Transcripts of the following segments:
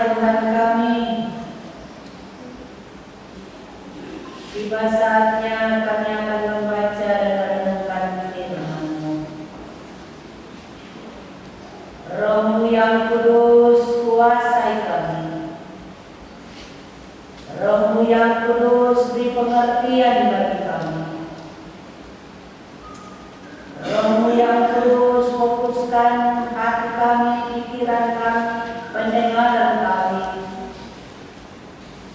Tuhan kami, tiba saatnya kami akan membaca dan merenungkan firman-Mu. Roh-Mu yang kudus kuasai kami. Roh-Mu yang kudus beri pengertian bagi kami. Roh-Mu yang kudus fokuskan hati kami, pikiran kami, pendengaran kami,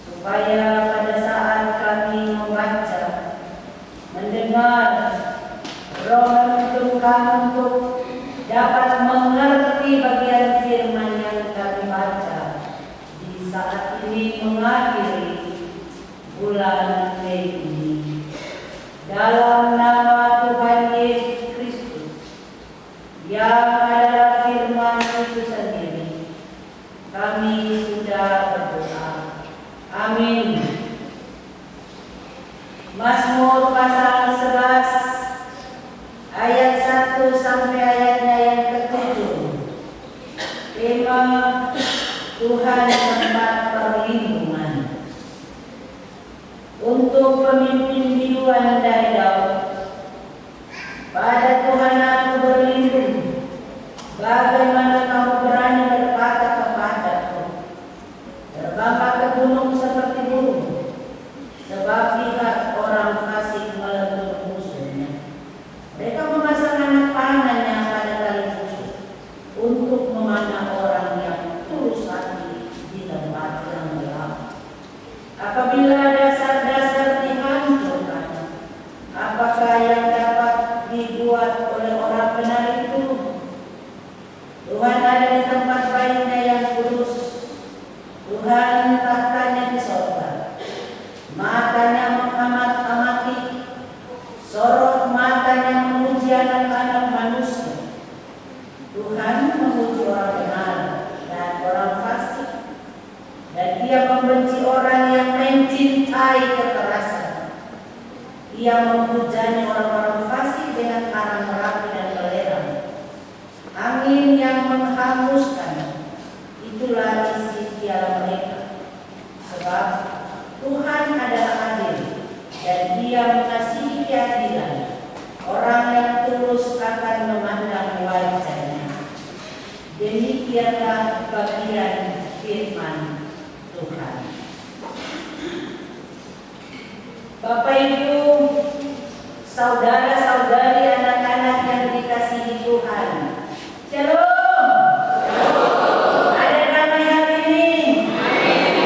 supaya pada saat kami membaca, mendengar, Roh menuntun kami untuk dapat mengerti bagian firman yang kami baca di saat ini mengakhiri bulan Mei ini. Dalam nama Tuhan Yesus Kristus yang adalah firman itu sendiri, kami sudah berdoa. Amin. Mazmur pasal 11 ayat 1 sampai ayatnya yang ke-7. Tema Tuhan tempat perlindungan. Untuk pemimpin biduan dari Daud. Pada Tuhan aku berlindung. Bagaimana kamu berani berkata kepadaku, terbanglah ke gunung seperti burung, sebab lihat orang fasik melentur musuhnya. Mereka memasang anak panahnya pada tali busuk untuk memanah orang yang tulus hati di tempat yang gelap. Apabila dasar-dasar dihancurkan, apakah yang dapat dibuat oleh orang benar itu? Tuhan ada di tempat baiknya yang kudus. Tuhan tahtanya di sorga. Matanya mengamat-amati, sorot matanya memuji anak-anak manusia. Tuhan memuji orang benar dan orang fasik, dan Dia membenci orang yang mencintai kekerasan. Ia menghujani orang-orang fasik dengan arang merapi dan belerang. Angin yang menghanguskan, itulah isi piala mereka. Sebab Tuhan adalah adil dan Dia mengasihi keadilan. Orang yang tulus akan memandang wajahnya. Demikianlah bagian firman Tuhan. Bapak Ibu, saudara-saudari, anak-anak yang dikasihi Tuhan, Shalom. Ada damai hari ini.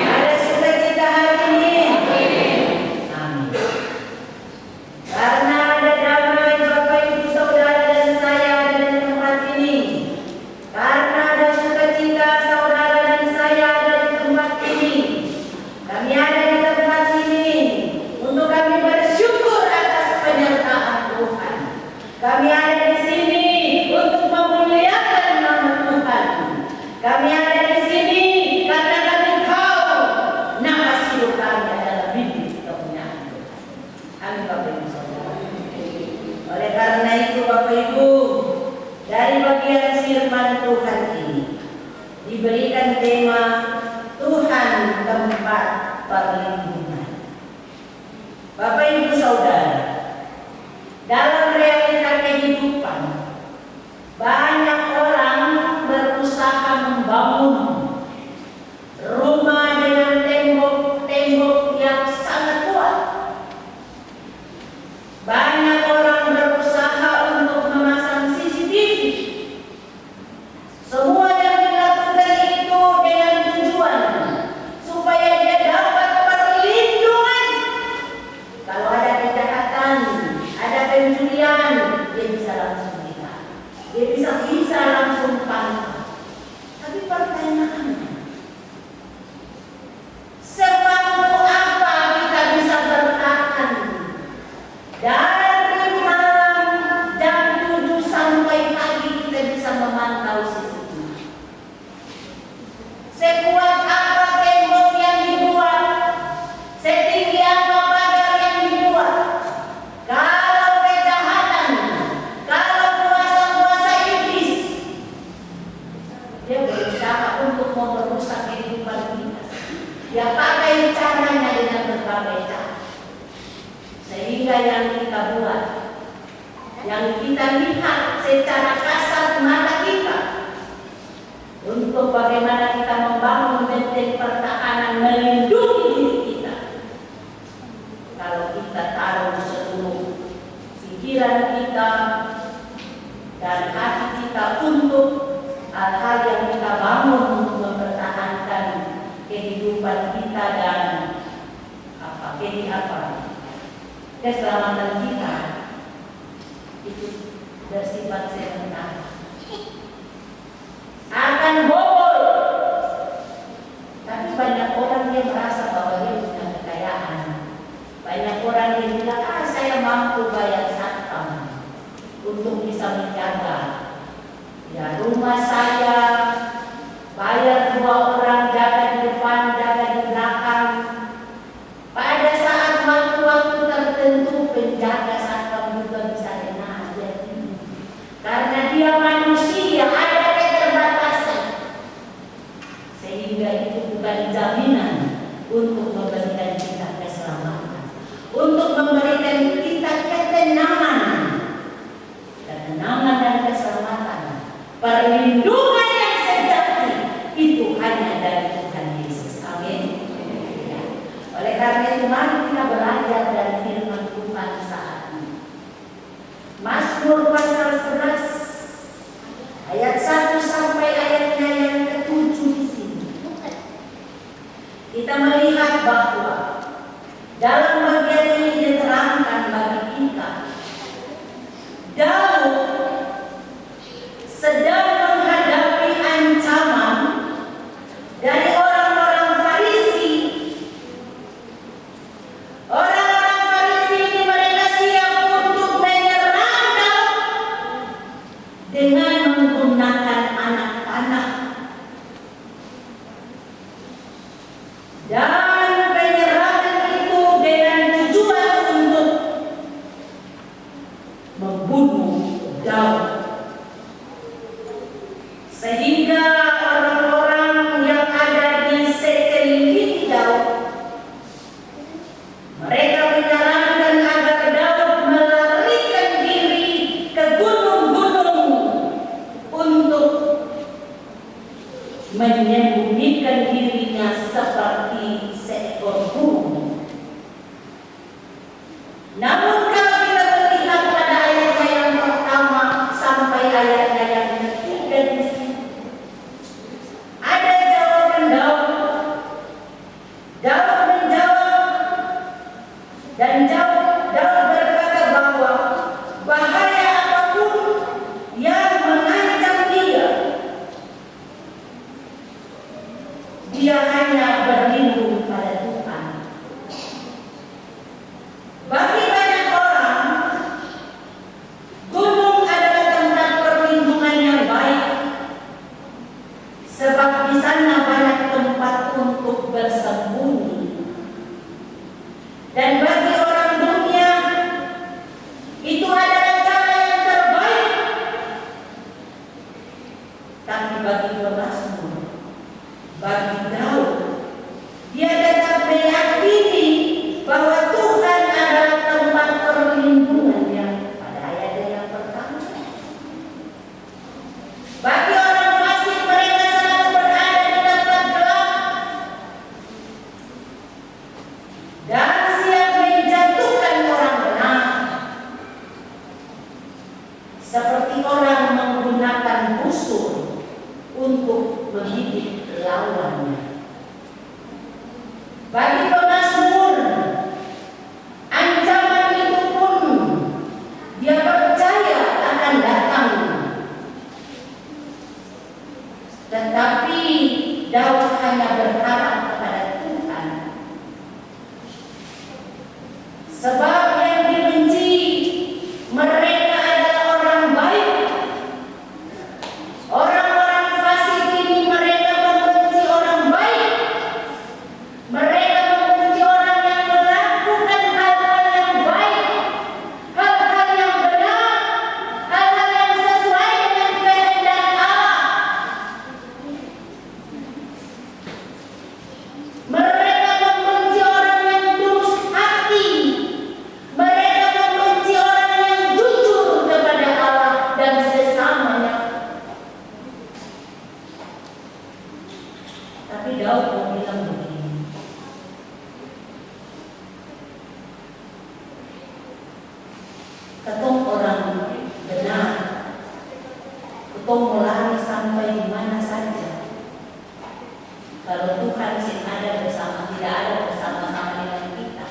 Ada sukacita hari ini. Amin. Karena ada damai Bapak Ibu saudara dan saya ada di tempat ini. Karena ada sukacita saudara dan saya ada di tempat ini. Kami ada di tempat ini untuk kami bersyukur atas penyertaan Tuhan. Kami ada di sini untuk memuliakan dia pakai caranya dengan berbagai cara. Sehingga yang kita buat, yang kita lihat secara kasat mata kita, untuk bagaimana kita membangun benteng pertahanan melindungi diri kita. Kalau kita taruh seluruh pikiran kita dan hati kita untuk hal-hal yang kita bangun untuk mempertahankan kehidupan kita dan keselamatan kita, itu bersifat sementara, akan bobol. Tapi banyak orang yang merasa bahwa dia punya kekayaan. Banyak orang yang bilang, saya mampu bayar satpam untuk bisa menjaga ya rumah saya, bayar 2 orang jaga di depan, jaga di belakang. Pada saat waktu-waktu tertentu penjaga satpam juga bisa lengah, karena dia manusia, ada keterbatasan, sehingga itu bukan jaminan untuk memberikan kita keselamatan, untuk memberikan kita ketenangan dan keselamatan. Perlindungan yang sejati itu hanya dari Tuhan Yesus. Amin. Ya. Oleh karena itu mari kita belajar dari firman Tuhan saat ini. Mazmur pasal 11 ayat 1 sampai ayatnya yang ke-7 di sini. Kita melihat bahwa dalam bagian ini diterangkan bagi kita, Daud sedang menghadapi ancaman dari orang-orang Farisi. Orang-orang Farisi ini mereka siap untuk menyerang Daud dengan menggunakan anak panah. Dan penyerangan itu dengan tujuan untuk membunuh Daud. Sehingga orang-orang yang ada di sekeliling Daud, mereka menyarankan agar Daud melarikan diri ke gunung-gunung untuk menyembunyikan dirinya seperti seekor burung. Namun kalau kita melihat pada ayatnya yang pertama sampai ayatnya yang ketiga di sini, ada jawaban Daud. Daud menjawab dan Daud berkata bahwa bahaya apapun yang mengancam dia hanya berlindung pada Tuhan. Bagi banyak orang, gunung adalah tempat perlindungan yang baik, sebab di sana banyak tempat untuk bersembunyi. Dan bagi orang dunia, itu adalah cara yang terbaik. Tapi bagi pemazmur, bagi Daud, dia tetap meyakini bahwa Tuhan adalah tempat perlindungan yang pada ayat yang pertama. Bagi orang fasik, mereka selalu berada di tempat gelap dan siap menjatuhkan orang benar, seperti orang menggunakan busur untuk mendidik lawannya. Bagi pemazmur, ancaman itu pun dia percaya akan datang. Tetapi Daud hanya berharap kepada Tuhan. Sebab yang dibenci mereka adalah orang baik. Orang-orang fasik ini mereka membenci orang baik. Mereka membenci orang yang melakukan hal-hal yang baik, hal-hal yang benar, hal-hal yang sesuai dengan kehendak Allah. kalau Tuhan ada bersama, tidak ada bersama-sama dengan kita.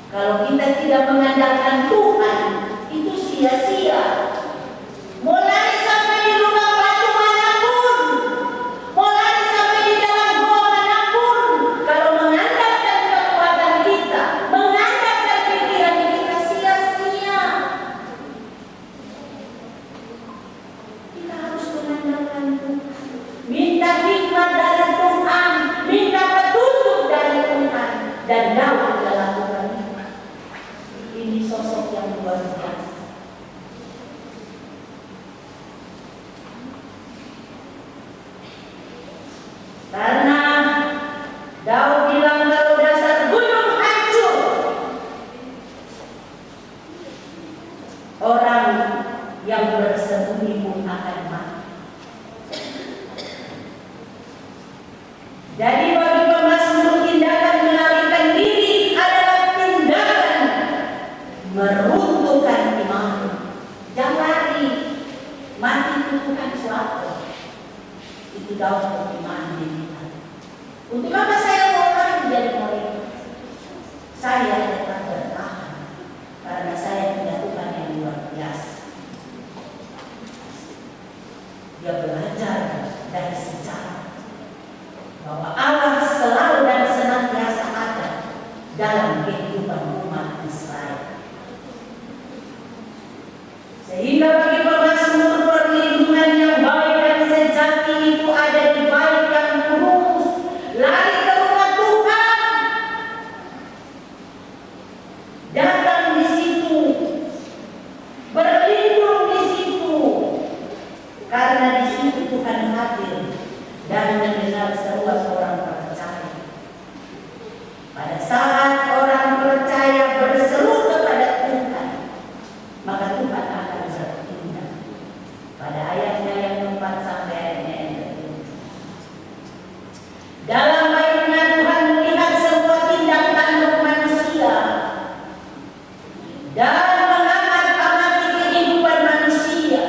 Kalau kita tidak mengandalkan Tuhan, itu sia-sia. Mau lari sampai di lubang batu manapun, mau lari sampai di dalam gua manapun, kalau mengandalkan kekuatan kita, mengandalkan pikiran kita, sia-sia. Kita harus mengandalkan Tuhan, minta hikmat dari Tuhan, minta petunjuk dari Tuhan, dan Daud dalam lakukan itu. Ini sosok yang luar biasa. Karena Daud bilang kalau dasar gunung hancur, orang yang bersembunyi pun akan mati. Jadi bagi pemazmur, tindakan melarikan diri adalah tindakan meruntuhkan iman. Jangan lari, mati itu bukan suatu. Itu Daud beriman di kita. Untuk apa saya mau lari menjadi murid? Saya tetap bertahan karena saya punya Tuhan yang luar biasa. Dia belajar dari sejarah bahwa Allah selalu dan senantiasa ada dalam kehidupan umat Israel. Sehingga bagi pemazmur, perlindungan yang baik dan sejati itu ada di bait yang lurus, lari ke rumah Tuhan, datang di situ, berlindung di situ, karena di situ Tuhan hadir dan mendengar seruan orang percaya. Pada saat orang percaya berseru kepada Tuhan, maka Tuhan akan bertindak. Pada ayatnya yang 4 sampai ayatnya yang ke-7. Dalam baitnya Tuhan melihat sebuah tindak tanduk manusia dan mengamati kehidupan manusia.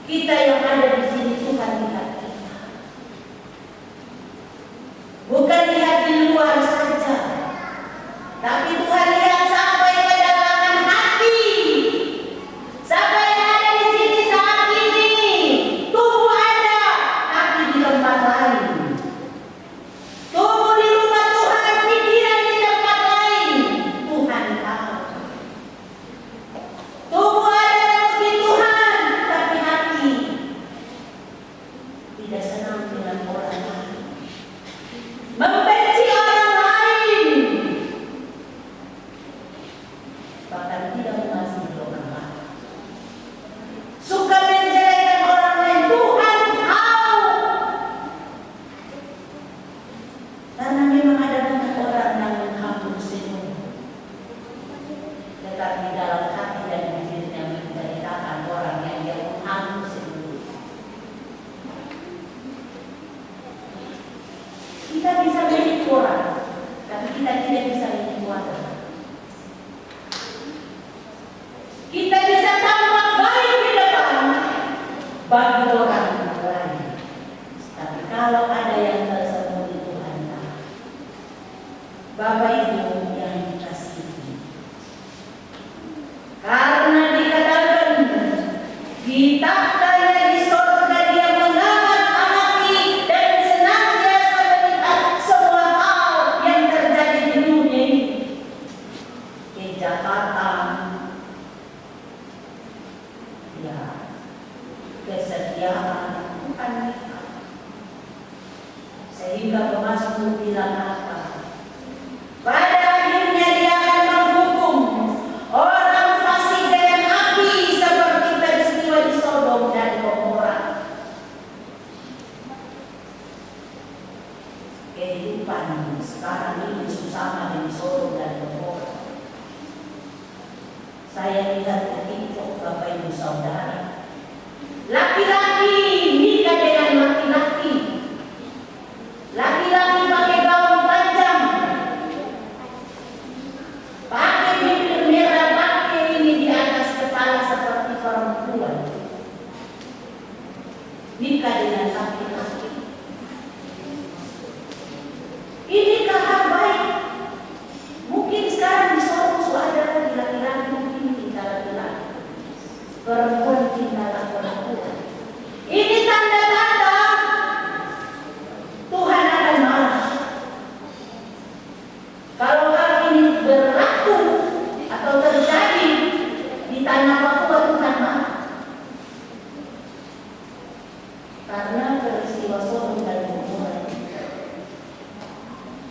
Kita yang ada di sini, Tuhan lihat kita. Bukan lihat di luar saja, tapi Tuhan lihat sampai ke dalam hati. Siapa yang ada di sini saat ini? Tubuh ada, hati di tempat lain. Tubuh di rumah Tuhan, pikiran di tempat lain. Tuhan tahu. Tubuh ada di Tuhan, tapi hati tidak senang dengan orang lain, membenci orang lain, bahkan tidak mengasihi orang lain, suka menjelekan orang lain. Tuhan tahu, karena memang ada banyak orang yang menghambur senyum, tetapi dalam hati dan bibirnya menceritakan orang yang dia menghambur senyum. Kita bisa menipu orang, tapi kita tidak bisa menipu orang. Kita bisa tampak baik di depan bagi orang lain, tapi kalau ada yang tersembunyi, Tuhan tahu. Bapak Ibu yang dikasihi, karena dikatakan di tahtanya di sorga dia mengamati dan senantiasa melihat semua hal yang terjadi di dunia ini. Kejahatan, ya, kesetiaan, Tuhan lihat. Sehingga pemazmur bilang apa? Pada akhirnya dia akan menghukum orang fasik dengan api seperti peristiwa di Sodom dan Gomora. Kehidupan sekarang ini susah di Sodom dan Gomora. Saya lihat di TikTok, Bapak Ibu Saudara, laki-laki nikah dengan laki-laki, laki-laki pakai gaun panjang, pakai bibir merah, pakai ini di atas kepala seperti perempuan, nikah dengan laki-laki.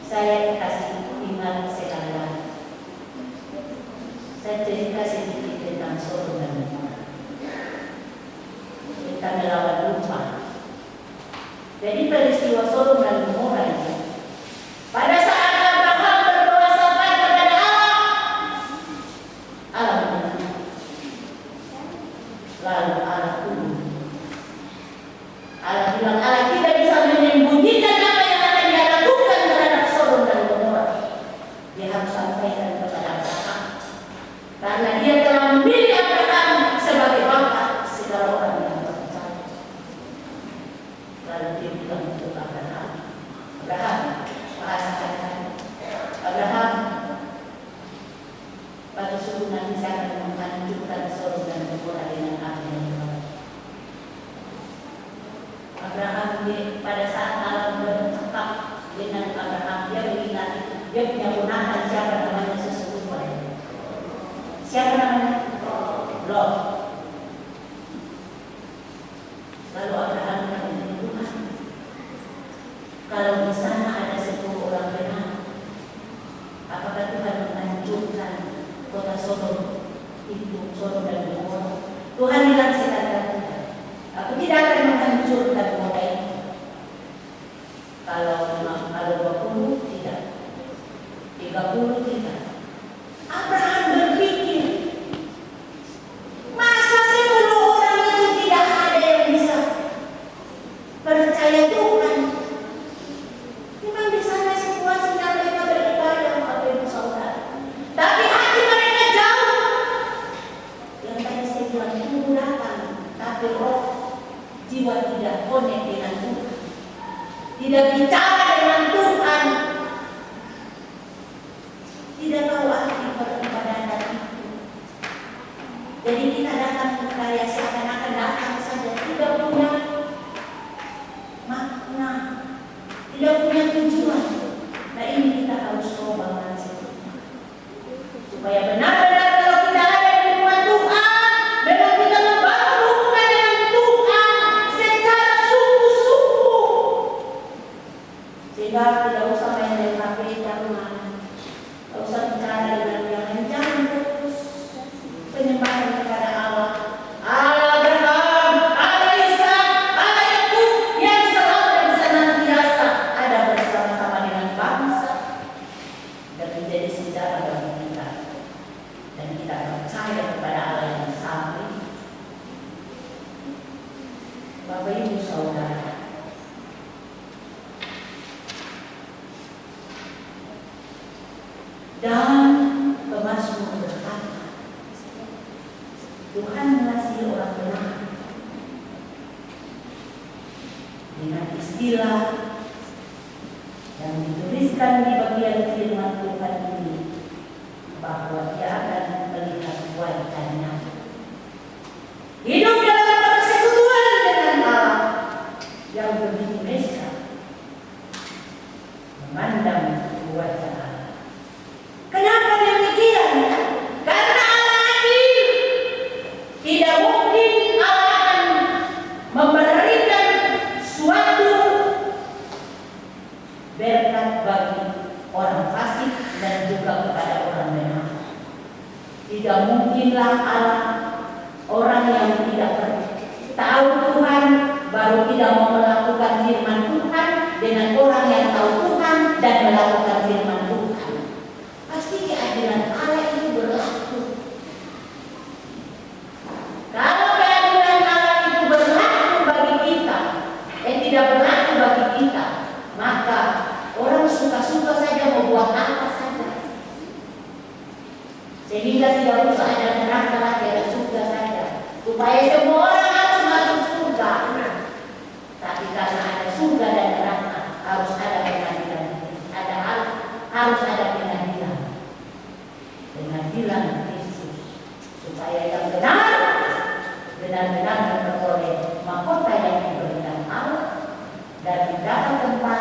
Saya kasih ingat sekali lagi. Saya cerita sedikit tentang Sodom dan Gomora, tentang melawan lupa. Jadi peristiwa Sodom dan Gomora itu, pada saat Abraham berdoa sampai kepada Allah, Allah mendengar. Lalu Allah turun. Allah bilang, Allah tidak bisa menyembunyikan apa yang akan dia lakukan terhadap Sodom dan Gomora. Dia harus sampaikan kepada Abraham, karena dia telah memilih Abraham sebagai bapa segala orang yang percaya. Lalu dia bilang untuk Abraham, Abraham, pada suatu nanti saya akan menghancurkan Sodom dan Gomora dengan api yang berat. Abraham pada saat Allah bercakap dengan Abraham, dia mengingat dia punya ponakan siapa namanya sesungguhnya. Siapa namanya? Lot. Lalu Abraham berkata, Tuhan, kalau di sana ada 10 orang benar, apakah Tuhan menghancurkan kota Sodom itu, Sodom dan Gomora? Tuhan bilang sekali, aku tidak akan menghancurkan kota itu. Kalau 20 tidak, 30 tidak. Abraham berpikir, masa 10 orang itu tidak ada yang bisa percaya Tuhan? Memang di sana situasinya mereka beribadah, Bapak Ibu Saudara, tapi hati mereka jauh. Yang tadi saya bilang itu datang, tapi roh jiwa tidak connect dengan Tuhan, tidak bicara dengan Tuhan, tidak tahu arti peribadatan itu. Jadi kita datang kayak seakan-akan datang saja, tidak punya makna, tidak punya tujuan. Nah ini kita harus coba supaya benar-benar kalau kita ada di rumah Tuhan, memang kita membangun hubungan dengan Tuhan secara sungguh-sungguh, sehingga tidak usah main HP jangan, tidak usah bicara dengan yang lain, jangan fokus penyembahan kepada Allah. Allah Abraham, Allah Ishak, Allah Yakub yang selalu dan senantiasa ada bersama-sama dengan bangsa dan menjadi sejarah bagi kita, dan kita percaya kepada Allah yang sama. Bapak Ibu Saudara, dan pemazmur berkata, Tuhan mengasihi orang benar dengan istilah yang dituliskan di bagian firman Tuhan ini, bahwa dia akan melihat wajahnya, hidup dalam persekutuan dengan Allah yang begitu mesra, memandang wajah Allah. Kenapa demikian? Karena Allah adil. Tidak mungkin Allah akan memberikan suatu berkat bagi orang fasik dan juga kepada orang benar. Tidak mungkinlah Allah, orang yang tidak tahu Tuhan baru tidak mau melakukan firman Tuhan, dengan orang yang tahu Tuhan dan melakukan firman Tuhan. Pasti keadilan Allah itu berlaku. Kalau keadilan Allah itu berlaku bagi kita dan tidak berlaku bagi kita, maka orang suka-suka saja mau buat apa saja, sehingga tidak usah ada neraka lagi, ada surga saja, supaya semua orang harus masuk surga. Tapi karena ada surga dan neraka, harus ada pengadilan, harus ada pengadilan Kristus, supaya yang benar-benar memperoleh mahkota yang diberikan Allah dan mendapat tempat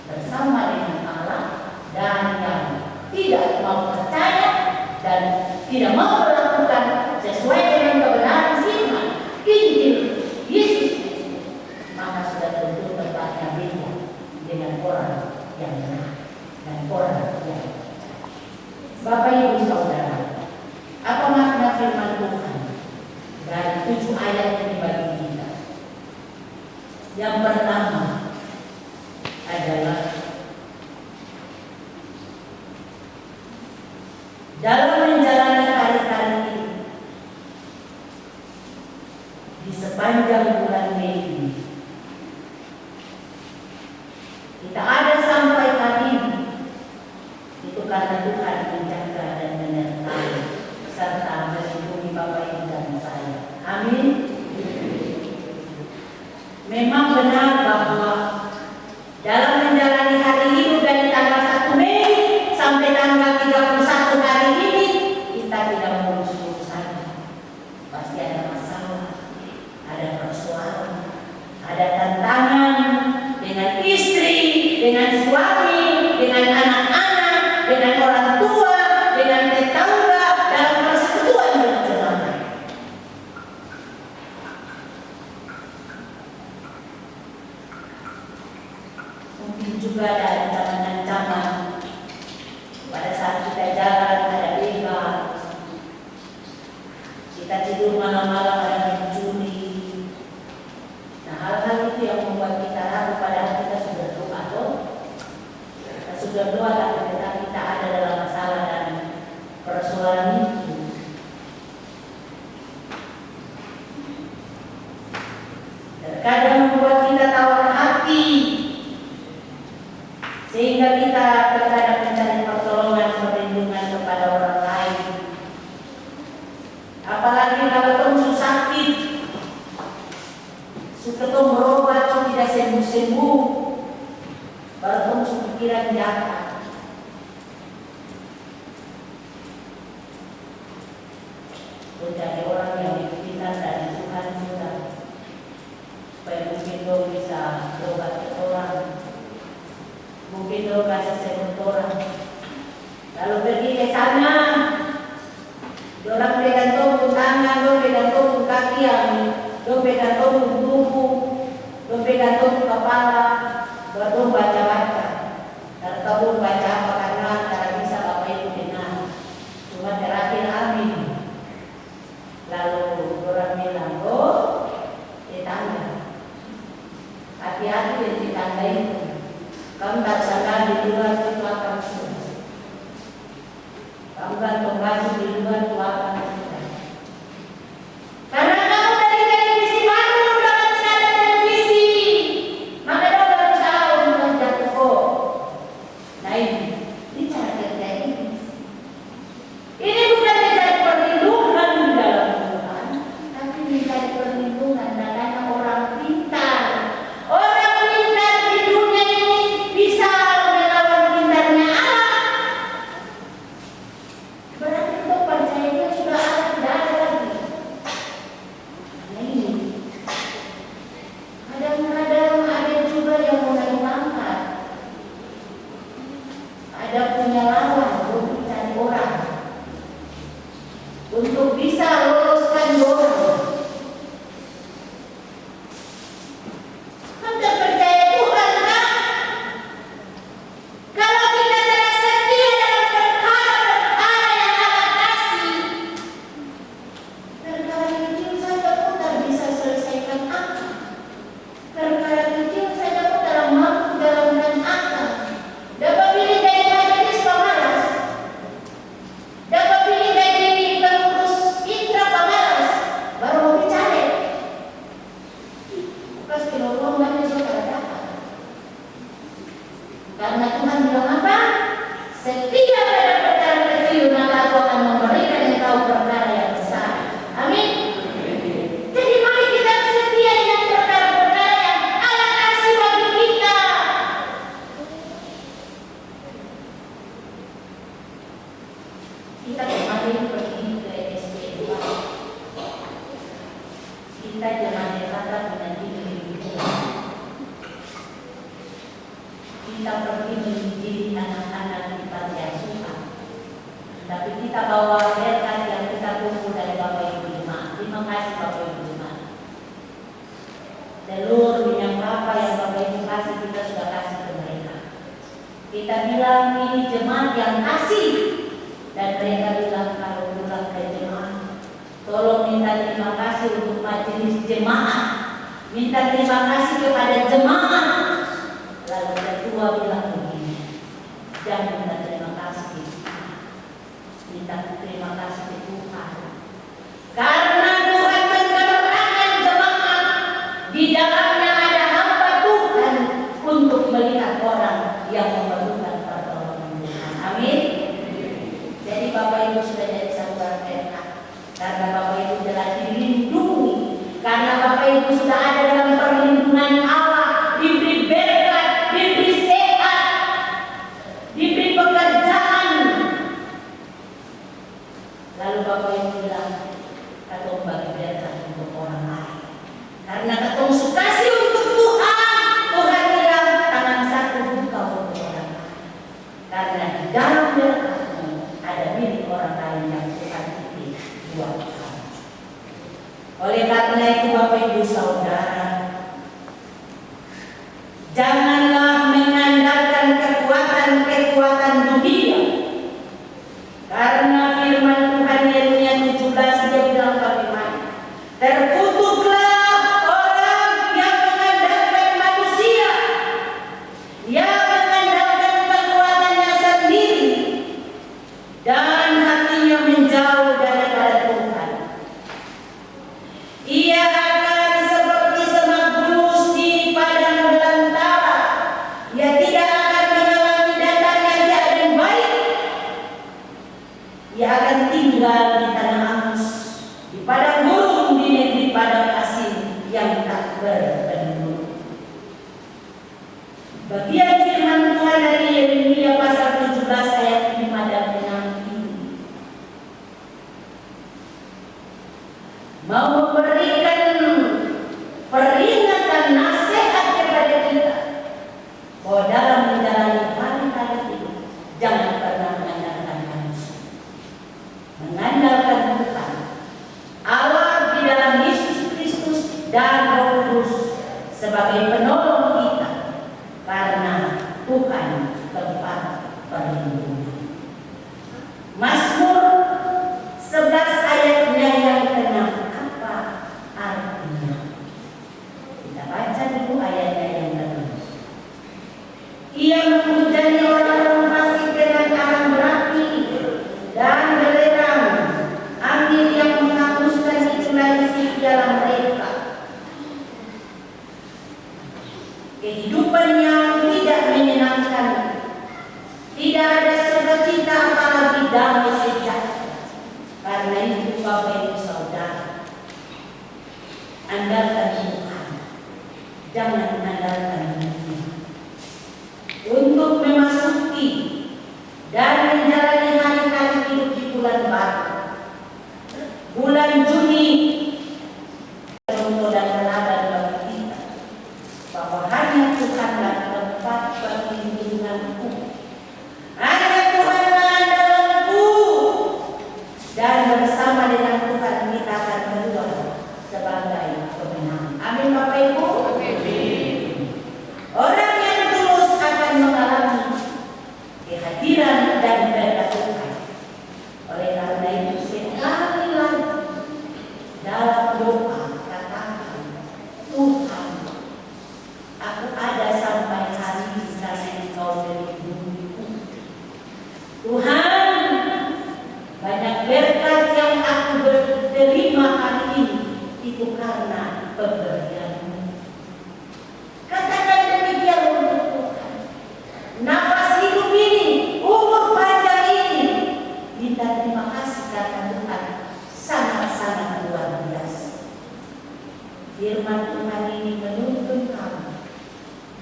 bersama dengan Allah, dan yang tidak mau percaya dan tidak mau melakukan sesuai dengan kebenaran firman Injil Yesus Kristus, maka sudah tentu tempatnya beda dengan orang yang benar. dan orang yang. Bapak Ibu Saudara, apa makna firman Tuhan dari 7 ayat ini bagi kita? Yang pertama adalah dalam menjalani hari-hari ini di sepanjang bulan Mei ini, kita ada sampai hari ini itu karena Tuhan menjaga dan menyertai serta melindungi Bapak Ibu dan saya. Amin. Memang benar bahwa dalam menjalani hari hidup dari tanggal 1 Mei sampai tanggal 31 hari ini, kita tidak mulus-mulus saja. Pasti ada masalah, ada persoalan, ada tantangan dengan istri, dengan suami, dengan anak-anak, dengan orang tua, dengan tetangga, dalam persekutuan berjemaah. Mungkin juga ada ancaman-ancaman pada saat kita jalan, ada begal, kita tidur malam-malam ada mencuri. Nah, hal-hal itu yang membuat kita ragu, padahal kita sudah doa toh. Kita sudah doa, tapi kita ada dalam masalah dan persoalan itu. Terkadang membuat kita tawar hati, sehingga kita terkadang mencari pertolongan, perlindungan kepada orang lain. Apalagi kalau kamu sakit, suka kamu berobat tidak sembuh-sembuh, baru kamu pikiran jahat. Menjadi orang yang dipintar dari Tuhan sudah, supaya mungkin kamu bisa berobat ke orang, mungkin kamu kasih sembuh orang. Lalu pergi ke sana, orang pegang kamu tangan, orang pegang kamu kaki, orang pegang kamu tubuh, orang pegang kamu kepala, baru baca-baca. Dan kamu baca apa karena bisa Bapak Ibu dengar, cuma terakhir amin. Lalu orang bilang, oh tetangga, hati-hati dengan tetangga itu. Kamu tak sadar di luar itu akan sudah. Kamu gantung baju di luar itu akan sudah. Karena kamu dari televisi baru dapat tidak ada televisi, maka kamu tidak bisa untuk jatuh kok. Nah ini cara kerja ini. Ini bukan mencari perlindungan di dalam Tuhan, tapi mencari perlindungan dan orang pintar. Orang pintar di dunia ini bisa melawan pintarnya Allah. Berarti itu percaya dia sudah Allah tidak ada lagi. Nah ini, kadang-kadang ada juga yang mulai mangkat, ada punya lawan untuk cari orang, untuk bisa loloskan orang. Kita percaya Tuhan kan? Kalau kita tidak setia dalam perkara-perkara yang Allah kasih, perkara kecil saja pun tak bisa selesaikan akal. Perkara kecil saja pun tak mampu jalankan akal. Dapat pilih jadi majelis pemalas, dapat pilih jadi pengurus intra pemalas, baru mau bicara. Pas kalau ruang banyak saudara dapat. Karena Tuhan bilang apa? Setia pada perkara kecil, maka aku akan memberikan engkau perkara yang besar. Amin. Jadi mari kita setia dengan perkara-perkara yang Allah kasih bagi kita. Kita kemarin pergi ke SPN. Kita jangan berharap menjadi kita pergi mendidik anak-anak di panti asuhan, tapi kita bawa berkat yang kita kumpul dari Bapak Ibu Jemaat. Terima kasih Bapak Ibu Jemaat. Telur minyak kelapa yang Bapak Ibu kasih, kita sudah kasih ke mereka. Kita bilang ini jemaat yang kasih, dan mereka bilang kalau pulang ke jemaat, tolong minta terima kasih untuk majelis jemaat, minta terima kasih kepada jemaat. Lalu ketua bilang begini, jangan minta terima kasih, minta terima kasih ke Tuhan, karena Tuhan menggerakkan jemaat, di dalamnya ada hamba Tuhan untuk melihat orang yang memerlukan pertolongan Tuhan. Amin. Jadi Bapak Ibu sudah jadi saudara kita, karena Bapak Ibu telah dilindungi, karena Bapak Ibu sudah ada dalam perlindungan Allah, diberi berkat, diberi sehat, diberi pekerjaan. Lalu Bapak Ibu bilang, katong bagi berkat untuk orang lain, karena katong suka kasih untuk Tuhan. Tuhan bilang tangan satu buka untuk orang lain, karena di dalam berkatmu ada milik orang lain yang Tuhan titip buat kamu. Oleh karena itu Bapak Ibu Saudara, janganlah mengandalkan kekuatan dunia, karena firman Tuhan Yeremia 17 dia bilang bagaimana? Terkutuklah orang yang mengandalkan manusia, yang mengandalkan kekuatannya sendiri, dan hatinya menjauh daripada Tuhan. Ia akan seperti semak bulus di padang belantara. Ia tidak akan mengalami datangnya keadaan baik. Ia akan tinggal di tanah angus, di padang gurun, di negeri padang asing yang tak berpenduduk. Bagian firman Tuhan dari Yeremia pasal 17 ayat 5 dan 6 ini mau memberikan peringatan nasihat kepada kita bahwa dalam menjalani hari-hari ini jangan pernah mengandalkan manusia, mengandalkan Tuhan Allah di dalam Yesus Kristus dan Roh Kudus sebagai penolong kita, karena Tuhan tempat perlindungan. Mazmur 11 ayatnya yang ke-6, apa artinya? Kita baca dulu ayatnya yang ke-6. Ia menghujani orang-orang fasik dengan alam berapi dan belerang, angin yang menghanguskan iluminasi di dalam mereka. Kehidupan yang tidak menyenangkan, tidak ada sukacita apalagi damai sejahtera. Karena itu Bapak Ibu Saudara, andalkan Tuhan, jangan andalkan dunia. Untuk memasuki dan menjalani hari-hari hidup di bulan baru, bulan Juni, contoh dan teladan bagi kita bahwa hanya Tuhanlah tempat perlindunganku, hanya Tuhanlah andalanku, dan bersama dengan Tuhan kita akan keluar sebagai pemenang. Amin Bapak Ibu. Orang yang tulus akan mengalami kehadiran dan berkat Tuhan. Oleh karena itu sekali lagi dalam doa katakan, Tuhan, aku ada sampai hari ini karena Engkau melindungiku. Tuhan, banyak berkat yang aku terima hari ini itu karena pemberian-Mu. Katakan demikian untuk Tuhan. Nafas hidup ini, umur panjang ini, minta terima kasih karena Tuhan sangat-sangat luar biasa. Firman Tuhan ini menuntun kamu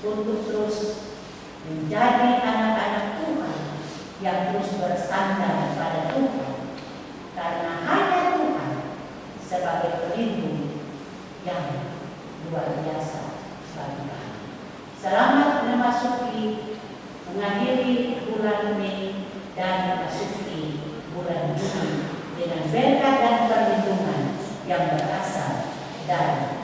untuk terus menjadi anak-anak Tuhan yang terus bersandar pada Tuhan, karena hanya Tuhan sebagai pelindung yang luar biasa bagi kami. Selamat memasuki, mengakhiri bulan Mei dan memasuki bulan Juni dengan berkat dan perlindungan yang berasal dari